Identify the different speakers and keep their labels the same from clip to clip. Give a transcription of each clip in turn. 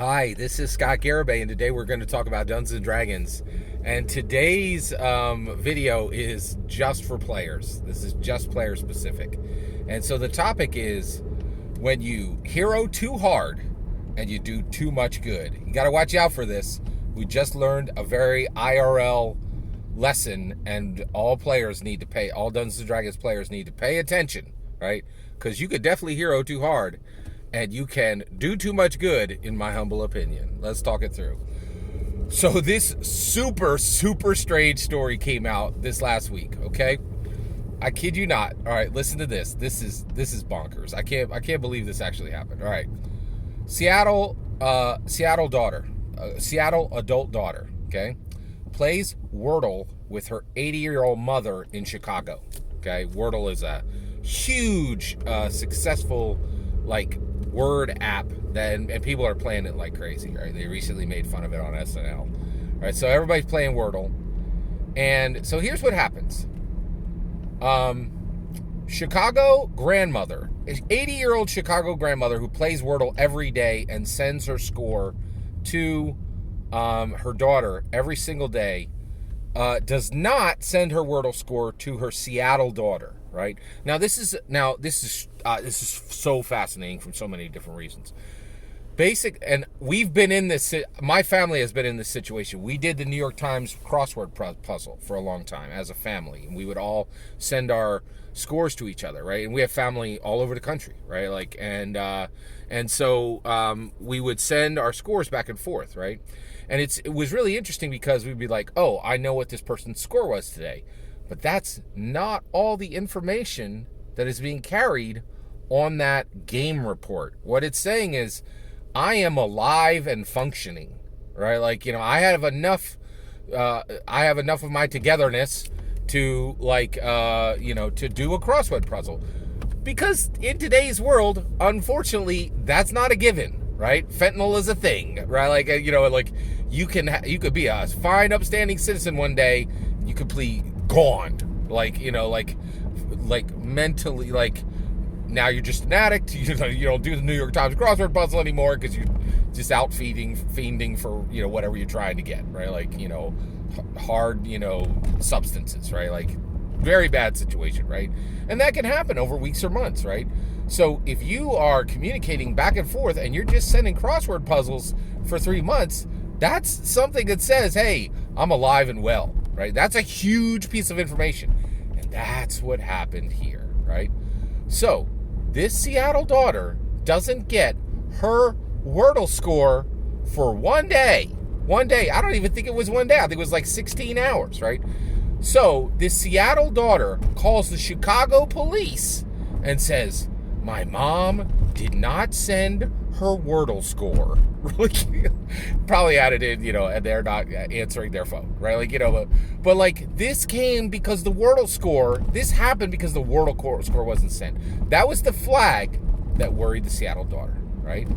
Speaker 1: Hi, this is Scott Garibay, and today we're going to talk about Dungeons and Dragons. And today's video is just for players. This is just player specific. And so the topic is when you hero too hard and you do too much good. You got to watch out for this. We just learned a very IRL lesson, and all Dungeons and Dragons players need to pay attention, right? Because you could definitely hero too hard, and you can do too much good, in my humble opinion. Let's talk it through. So this super strange story came out this last week, okay? I kid you not. All right, listen to this. This is bonkers. I can't believe this actually happened. All right. Seattle adult daughter, okay? Plays Wordle with her 80-year-old mother in Chicago. Okay? Wordle is a huge successful word app and people are playing it like crazy, right? They recently made fun of it on SNL. Right? So everybody's playing Wordle. And so here's what happens. Chicago grandmother, 80-year-old Chicago grandmother who plays Wordle every day and sends her score to her daughter every single day, does not send her Wordle score to her Seattle daughter. Right now, this is so fascinating from so many different reasons. And we've been in this. My family has been in this situation. We did the New York Times crossword puzzle for a long time as a family, and we would all send our scores to each other, right? And we have family all over the country, right? And so we would send our scores back and forth, right? And it was really interesting because we'd be like, oh, I know what this person's score was today. But that's not all the information that is being carried on that game report. What it's saying is, I am alive and functioning, right? I have enough of my togetherness to to do a crossword puzzle. Because in today's world, unfortunately, that's not a given, right? Fentanyl is a thing, right? You could be a fine, upstanding citizen one day, you could be gone, mentally, now you're just an addict. You don't do the New York Times crossword puzzle anymore because you're just out fiending for whatever you're trying to get, right? Hard substances, right? Very bad situation, right? And that can happen over weeks or months, right? So if you are communicating back and forth and you're just sending crossword puzzles for 3 months, that's something that says, hey, I'm alive and well, right? That's a huge piece of information. And that's what happened here, right? So this Seattle daughter doesn't get her Wordle score for 1 day. 1 day. I don't even think it was 1 day. I think it was 16 hours, right? So this Seattle daughter calls the Chicago police and says, my mom did not send her Wordle score. Probably added in, and they're not answering their phone, right? But this came because the Wordle score, this happened because the Wordle score wasn't sent. That was the flag that worried the Seattle daughter, right?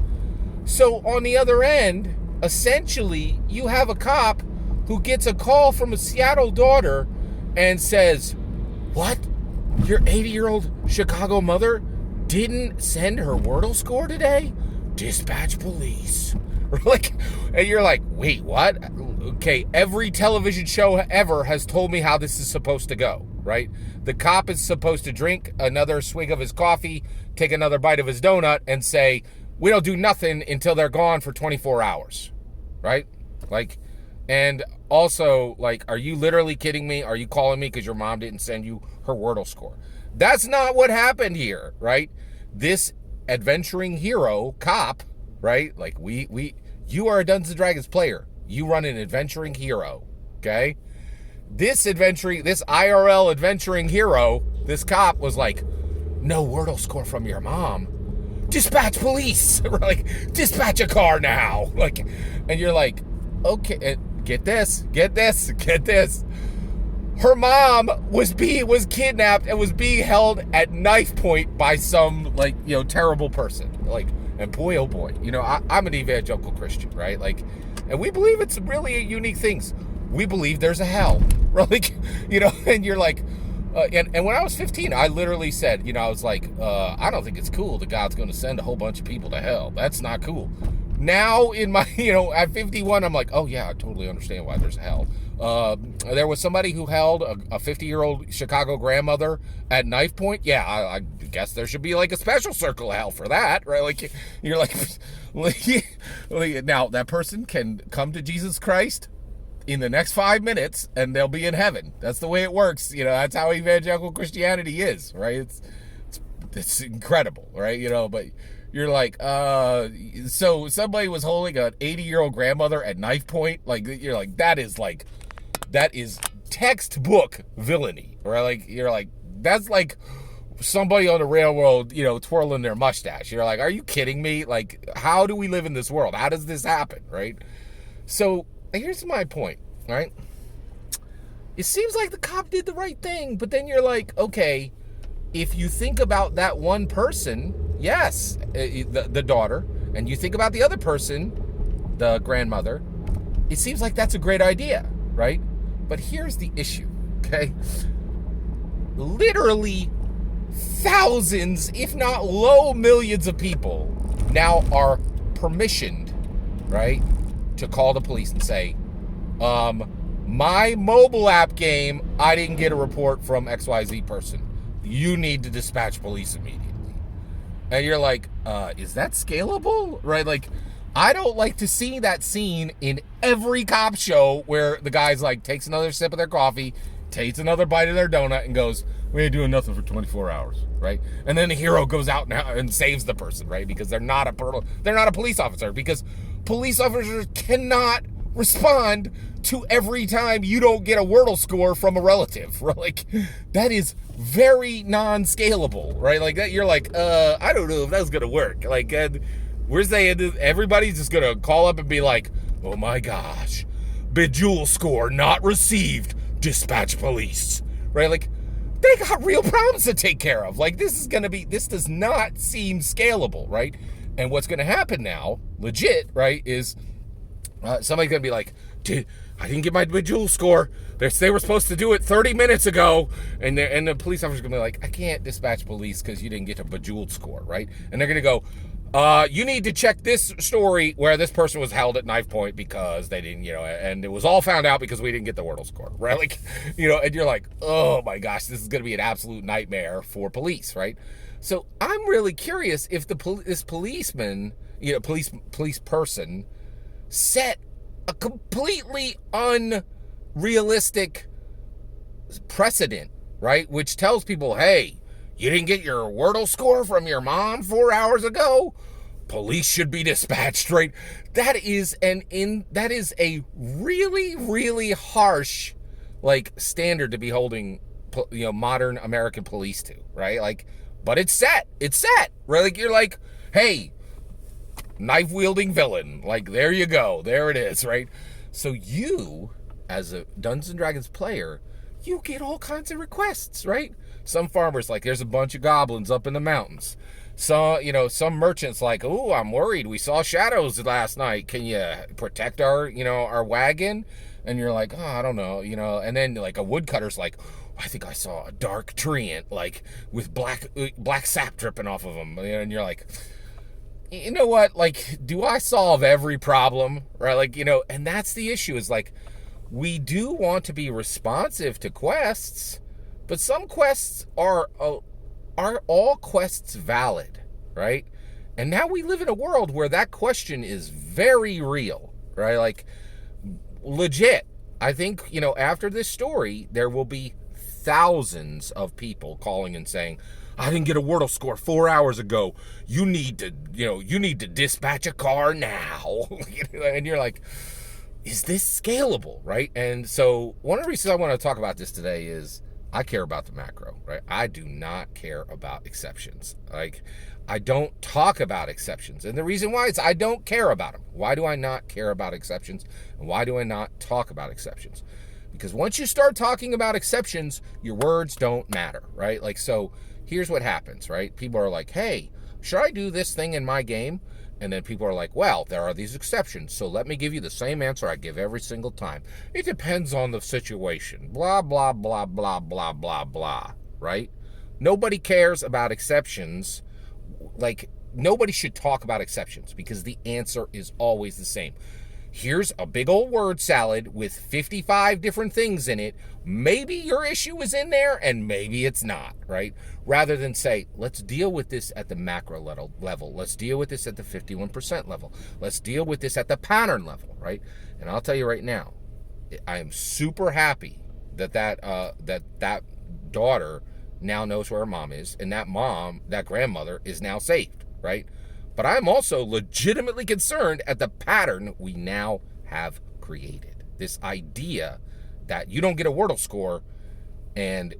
Speaker 1: So on the other end, essentially, you have a cop who gets a call from a Seattle daughter and says, what? Your 80-year-old Chicago mother didn't send her Wordle score today? Dispatch police. And you're like, wait, what? Okay, every television show ever has told me how this is supposed to go, right? The cop is supposed to drink another swig of his coffee, take another bite of his donut, and say, we don't do nothing until they're gone for 24 hours, right? And also, are you literally kidding me? Are you calling me because your mom didn't send you her Wordle score? That's not what happened here, right? This adventuring hero cop, right? You are a Dungeons and Dragons player. You run an adventuring hero, okay? This IRL adventuring hero, this cop was like, no Wordle score from your mom. Dispatch police. Dispatch a car now. And you're like, okay, get this. Her mom was kidnapped and was being held at knife point by some terrible person. And boy, oh boy, I'm an evangelical Christian, right? And we believe it's really unique things. We believe there's a hell, right? And you're like, and when I was 15, I literally said, I was like, I don't think it's cool that God's going to send a whole bunch of people to hell. That's not cool. now in my, at 51, I'm like, oh yeah, I totally understand why there's a hell. There was somebody who held a 50-year-old Chicago grandmother at knife point. Yeah, I guess there should be like a special circle of hell for that, right? Like, you're like, now that person can come to Jesus Christ in the next 5 minutes and they'll be in heaven. That's the way it works. That's how evangelical Christianity is, right? It's incredible, right? But you're like, so somebody was holding an 80-year-old grandmother at knife point. Like, you're like, that is textbook villainy, right? Like, you're like, that's like somebody on the railroad, twirling their mustache. You're like, are you kidding me? Like, how do we live in this world? How does this happen, right? So here's my point, right? It seems like the cop did the right thing, but then you're like, okay, if you think about that one person, yes, the daughter, and you think about the other person, the grandmother, it seems like that's a great idea, right? But here's the issue, okay? Literally thousands, if not low millions of people now are permissioned, right, to call the police and say, my mobile app game, I didn't get a report from XYZ person. You need to dispatch police immediately. And you're like, is that scalable? Right? Like, I don't like to see that scene in every cop show where the guy's like, takes another sip of their coffee, takes another bite of their donut, and goes, we ain't doing nothing for 24 hours, right? And then the hero goes out and saves the person, right? Because they're not a police officer, because police officers cannot respond to every time you don't get a Wordle score from a relative, right? Like, that is very non-scalable, right? Like that, you're like, I don't know if that's gonna work. Like, we're saying everybody's just gonna call up and be like, oh my gosh, Bejewel score not received, dispatch police, right? Like, they got real problems to take care of. Like, this does not seem scalable, right? And what's gonna happen now, legit, right, is somebody's gonna be like, dude, I didn't get my Bejewel score. They were supposed to do it 30 minutes ago. And the police officer's gonna be like, I can't dispatch police because you didn't get a Bejeweled score, right? And they're gonna go, you need to check this story where this person was held at knife point because they didn't, and it was all found out because we didn't get the Wordle score, right? Like, and you're like, oh my gosh, this is gonna be an absolute nightmare for police, right? So I'm really curious if this policeman, police person set a completely unrealistic precedent, right? Which tells people, hey, you didn't get your Wordle score from your mom 4 hours ago? Police should be dispatched, right? That is a really, really harsh, like, standard to be holding, modern American police to, right? Like, but it's set, right? Like, you're like, hey, knife-wielding villain, like, there you go, there it is, right? So you, as a Dungeons & Dragons player, you get all kinds of requests, right? Some farmers like, there's a bunch of goblins up in the mountains. So, some merchants like, oh, I'm worried, we saw shadows last night, can you protect our wagon? And you're like, oh, I don't know, and then like a woodcutter's like, I think I saw a dark treant, like, with black sap dripping off of them, and you're like, you know what, like, do I solve every problem, right? Like, and that's the issue, is like, we do want to be responsive to quests, but some quests are all quests valid, right? And now we live in a world where that question is very real, right? Like, legit. I think, after this story, there will be thousands of people calling and saying, I didn't get a Wordle score 4 hours ago. You need to dispatch a car now. And you're like, is this scalable, right? And so one of the reasons I want to talk about this today is I care about the macro, right? I do not care about exceptions. Like, I don't talk about exceptions. And the reason why is I don't care about them. Why do I not care about exceptions? And why do I not talk about exceptions? Because once you start talking about exceptions, your words don't matter, right? Like, so here's what happens, right? People are like, hey, should I do this thing in my game? And then people are like, well, there are these exceptions, so let me give you the same answer I give every single time. It depends on the situation. Blah, blah, blah, blah, blah, blah, blah, right? Nobody cares about exceptions. Like, nobody should talk about exceptions because the answer is always the same. Here's a big old word salad with 55 different things in it. Maybe your issue is in there and maybe it's not, right? Rather than say, let's deal with this at the macro level. Let's deal with this at the 51% level. Let's deal with this at the pattern level, right? And I'll tell you right now, I am super happy that that daughter now knows where her mom is, and that grandmother is now saved, right? But I'm also legitimately concerned at the pattern we now have created. This idea that you don't get a Wordle score and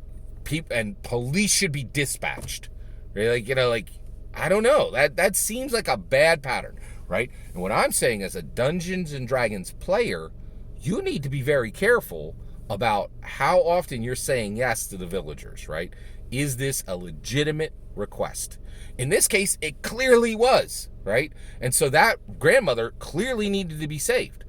Speaker 1: police should be dispatched. Right? Like, I don't know. That seems like a bad pattern, right? And what I'm saying as a Dungeons and Dragons player, you need to be very careful about how often you're saying yes to the villagers, right? Is this a legitimate request? In this case, it clearly was, right? And so that grandmother clearly needed to be saved.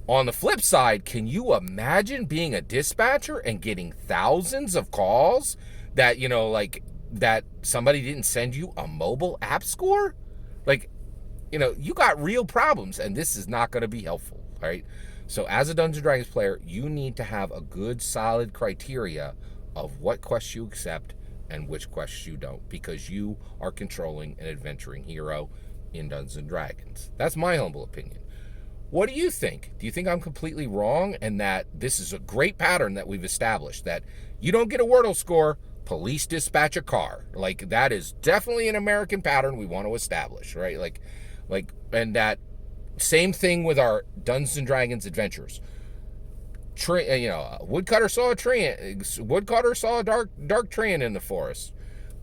Speaker 1: On the flip side, can you imagine being a dispatcher and getting thousands of calls that, that somebody didn't send you a mobile app score? Like, you got real problems, and this is not going to be helpful, right? So as a Dungeons & Dragons player, you need to have a good, solid criteria of what quests you accept and which quests you don't, because you are controlling an adventuring hero in Dungeons & Dragons. That's my humble opinion. What do you think? Do you think I'm completely wrong and that this is a great pattern that we've established, that you don't get a Wordle score, police dispatch a car? Like, that is definitely an American pattern we want to establish, right? And that same thing with our Dungeons & Dragons adventures. Woodcutter saw a dark treant in the forest.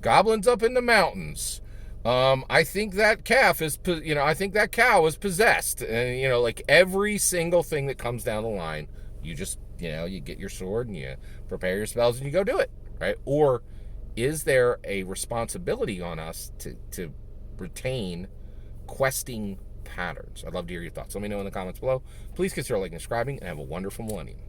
Speaker 1: Goblins up in the mountains. I think that cow is possessed. And, like, every single thing that comes down the line, you just, you get your sword and you prepare your spells and you go do it, right? Or is there a responsibility on us to retain questing patterns? I'd love to hear your thoughts. Let me know in the comments below. Please consider liking and subscribing, and have a wonderful millennium.